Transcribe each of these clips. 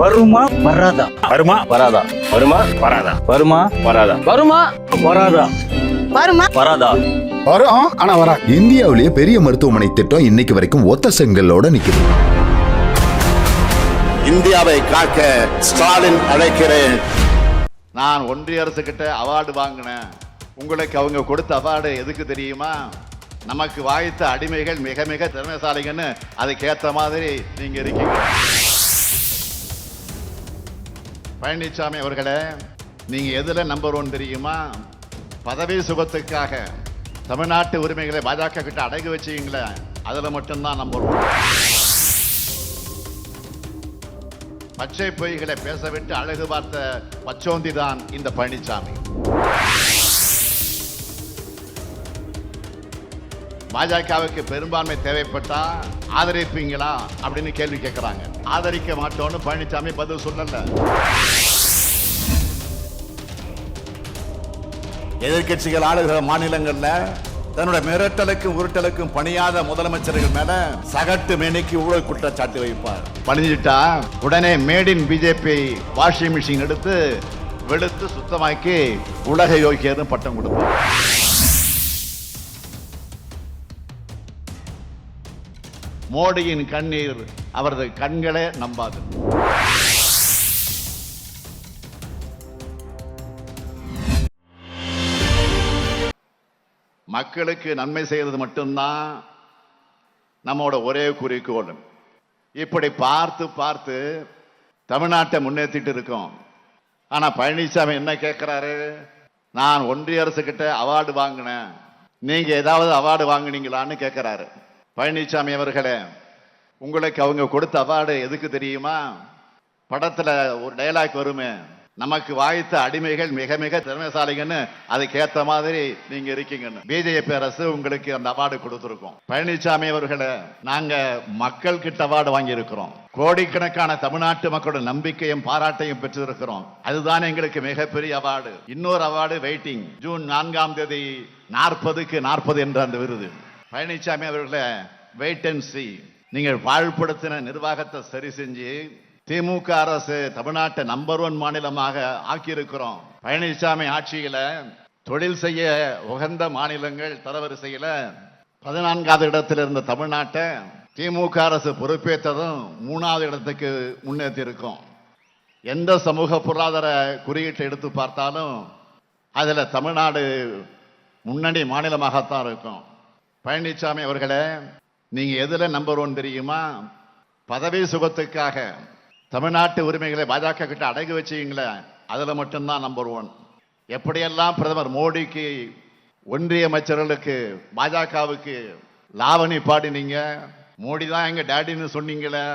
வருமா வராதா? வருமா வராதா? வருமா வராதா? வருமா வராதா? வருமா வராதா? வருமா வராதா? வரும் ஆனா வரா. இந்தியாவிலேயே பெரிய மருத்துவமனை திட்டம் இன்னைக்கு வரைக்கும் ஒத்த செங்கலோட நிக்குது. இந்தியாவை காக்க ஸ்டாலின் அழைக்கிறேன். நான் ஒன்றிய அரசு கிட்ட அவார்டு வாங்கினேன். உங்களுக்கு அவங்க கொடுத்த அவார்டு எதுக்கு தெரியுமா? நமக்கு வாய்த்த அடிமைகள் மிக மிக திறமைசாலிங்கன்னு அதுக்கேற்ற மாதிரி நீங்க இருக்கீங்க. பழனிசாமி அவர்களே, நீங்க எதுல நம்பர் 1 தெரியுமா? பதவி சுகத்துக்காக தமிழ்நாட்டு உரிமைகளை பாஜக கிட்ட அடகு வச்சீங்களே, அதுல மட்டும்தான் நம்பர் 1. பச்சை பொய்களை பேசவிட்டு அழகு பார்த்த பச்சோந்தி தான் இந்த பழனிசாமி. பாஜகவுக்கு பெரும்பான்மை தேவைப்பட்டா ஆதரிப்பீங்களா அப்படின்னு கேள்வி கேட்கிறாங்க. ஆதரிக்க மாட்டோம்னு பழனிசாமி பதில் சொல்லல. எதிர்கட்சிகள் ஆளுகிற மாநிலங்கள்ல தன்னுடைய மிரட்டலுக்கும் உருட்டலுக்கும் பணியாத முதலமைச்சர்கள் மேல சகட்டு மேனிக்கு ஊழல் குற்றச்சாட்டு வைப்பார். பணிஞ்சிட்டா உடனே made in BJP washing machine எடுத்து வெளுத்து சுத்தமாக்கி உலக யோகியர்னு பட்டம் கொடுப்பார். மோடியின் கண்ணீர் அவரது கண்களே நம்பாது. மக்களுக்கு நன்மை செய்வது மட்டும்தான் நம்மோட ஒரே குறிக்கோள். இப்படி பார்த்து பார்த்து தமிழ்நாட்டை முன்னேற்றிட்டு இருக்கோம். ஆனா பழனிசாமி என்ன கேட்கிறாரு? நான் ஒன்றிய அரசு கிட்ட அவார்டு வாங்கினேன், நீங்க ஏதாவது அவார்டு வாங்கினீங்களான்னு கேட்கிறாரு. பழனிசாமி அவர்களே, உங்களுக்கு அவங்க கொடுத்த அவார்டு எதுக்கு தெரியுமா? படத்துல ஒரு டயலாக் வருமே, நமக்கு வாய்த்த அடிமைகள் மிக மிக திறமைசாலிங்கன்னு அதுக்கேற்ற மாதிரி நீங்க இருக்கீங்கன்னு. பிஜேபி அரசு உங்களுக்கு அந்த அவார்டு கொடுத்திருக்கோம். பழனிசாமி அவர்களே, நாங்க மக்கள் கிட்ட அவார்டு வாங்கி இருக்கிறோம். கோடிக்கணக்கான தமிழ்நாட்டு மக்களோட நம்பிக்கையும் பாராட்டையும் பெற்றிருக்கிறோம். அதுதான் எங்களுக்கு மிகப்பெரிய அவார்டு. இன்னொரு அவார்டு வெயிட்டிங். ஜூன் 4ஆம் தேதி 40க்கு 40 என்ற அந்த விருது. பழனிசாமி அவர்களே, வெயிட் அண்ட் சி. நீங்கள் வாழ்படுத்தின நிர்வாகத்தை சரி செஞ்சு திமுக அரசு தமிழ்நாட்டை நம்பர் 1 மாநிலமாக ஆக்கியிருக்கிறோம். பழனிசாமி ஆட்சியில தொழில் செய்ய உகந்த மாநிலங்கள் தரவரிசையில 14வது இடத்தில் இருந்த தமிழ்நாட்டை திமுக அரசு பொறுப்பேற்றதும் 3வது இடத்துக்கு முன்னேற்றி இருக்கும். எந்த சமூக பொருளாதார குறியீட்டை எடுத்து பார்த்தாலும் அதுல தமிழ்நாடு முன்னணி மாநிலமாகத்தான் இருக்கும். பழனிசாமி அவர்களே, நீங்க எதுல நம்பர் 1 தெரியுமா? பதவி சுகத்துக்காக தமிழ்நாட்டு உரிமைகளை பாஜக கிட்ட அடகு வச்சீங்களே, அதுல மட்டும்தான் நம்பர் 1. எப்படியெல்லாம் பிரதமர் மோடிக்கு, ஒன்றிய அமைச்சர்களுக்கு, பாஜகவுக்கு லாவணி பாடினீங்க. மோடி தான் எங்க டேடின்னு சொன்னீங்களே.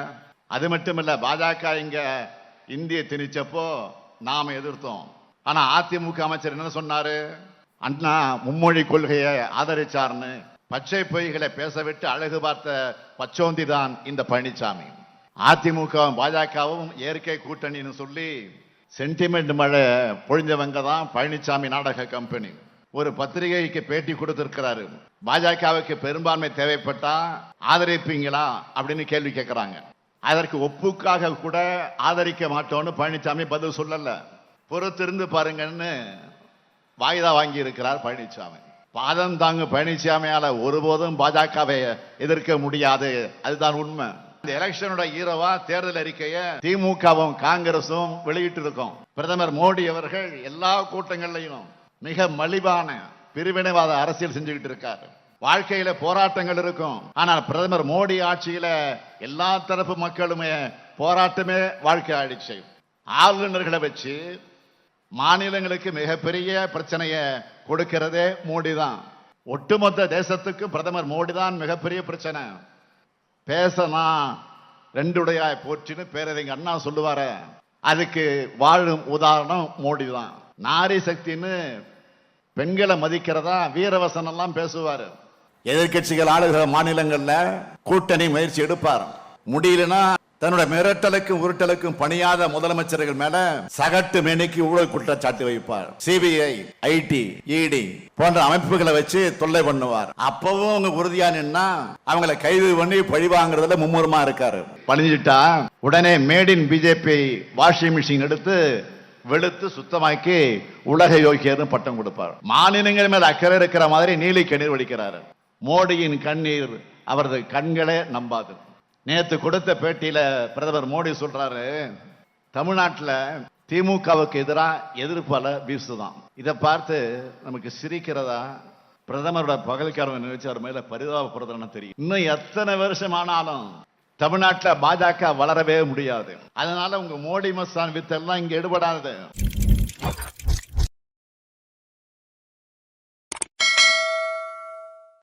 அது மட்டும் இல்ல, பாஜக இங்க இந்திய திணிச்சப்போ நாம எதிர்த்தோம். ஆனா அதிமுக அமைச்சர் என்ன சொன்னாரு? அண்ணா மும்மொழி கொள்கையை ஆதரிச்சார்னு பச்சை பொய்களை பேசவிட்டு அழகு பார்த்த பச்சோந்தி தான் இந்த பழனிசாமி. அதிமுகவும் பாஜகவும் இயற்கை கூட்டணின்னு சொல்லி சென்டிமெண்ட் மழை பொழிஞ்சவங்க தான் பழனிசாமி நாடக கம்பெனி. ஒரு பத்திரிகைக்கு பேட்டி கொடுத்திருக்கிறாரு. பாஜகவுக்கு பெரும்பான்மை தேவைப்பட்டா ஆதரிப்பீங்களா அப்படின்னு கேள்வி கேட்கிறாங்க. அதற்கு ஒப்புக்காக கூட ஆதரிக்க மாட்டோம்னு பழனிசாமி பதில் சொல்லல. பொறுத்திருந்து பாருங்கன்னு வாய்தா வாங்கி இருக்கிறார் பழனிசாமி. பாதம் தாங்கு பழனிசாமியால ஒருபோதும் பாஜகவை எதிர்க்க முடியாது. அதுதான் உண்மை. இந்த எலெக்ஷனோட ஈரவா தேர்தல் அறிக்கையை திமுகவும் காங்கிரசும் வெளியிட்டு இருக்கோம். பிரதமர் மோடி அவர்கள் எல்லா கூட்டங்கள்லையும் மிக மலிவான பிரிவினைவாத அரசியல் செஞ்சுக்கிட்டு இருக்காரு. வாழ்க்கையில போராட்டங்கள் இருக்கும். ஆனால் பிரதமர் மோடி ஆட்சியில எல்லா தரப்பு மக்களுமே போராட்டமே வாழ்க்கை ஆயிடுச்சு. ஆளுநர்களை வச்சு மாநிலங்களுக்கு மிகப்பெரிய பிரச்சனையை கொடுக்கிறதே மோடி தான். ஒட்டுமொத்த தேசத்துக்கு பிரதமர் மோடி தான் மிகப்பெரிய பிரச்சனை. பேசனா 2 உடையாய் போச்சுன்னு பேரறிஞர் அண்ணா சொல்லுவாரு. அதுக்கு வாழும் உதாரணம் மோடி தான். நாரி சக்தின்னு பெண்களை மதிக்கிறதா வீரவசனம் எல்லாம் பேசுவாரு. எதிர்கட்சிகள் ஆளுகிற மாநிலங்கள்ல கூட்டணி முயற்சி எடுப்பார். முடியலன்னா தன்னுடைய மிரட்டலுக்கும் உருட்டலுக்கும் பணியாத முதலமைச்சர்கள் மேல சகட்டு மேனிக்கு ஊழல் குற்றச்சாட்டு வைப்பார். சிபிஐ, ஐடி, இடி போன்ற அமைப்புகளை வச்சு தொல்லை பண்ணுவார். அப்பவும் அவங்க உறுதியா நின்னா அவங்களை கைது பண்ணி பழி வாங்குறதுல மும்முரமா இருக்காரு. பணிஞ்சிட்டா உடனே made in BJP washing machine எடுத்து வெளுத்து சுத்தமாக்கி உலக யோகியர்னு பட்டம் கொடுப்பார். மாநிலங்கள் மேல அக்கறை இருக்கிற மாதிரி நீலி கண்ணீர் வடிக்கிறாரு. மோடியின் கண்ணீர் அவரது கண்களே நம்பாது. நேத்து கொடுத்த பேட்டியில பிரதமர் மோடி சொல்றாரு, தமிழ்நாட்டில் திமுகவுக்கு எதிராக எதிர்ப்பால வீசுதான். இதை பார்த்து நமக்கு சிரிக்கிறதா பிரதமரோட பகல்காரன் நினைச்சு அவர் மேல பரிதாபப்படுறதுன்னு தெரியும். இன்னும் எத்தனை வருஷம் ஆனாலும் தமிழ்நாட்டில் பாஜக வளரவே முடியாது. அதனால உங்க மோடி மஸ்தான் வித்தெல்லாம் இங்க எடுபடாது.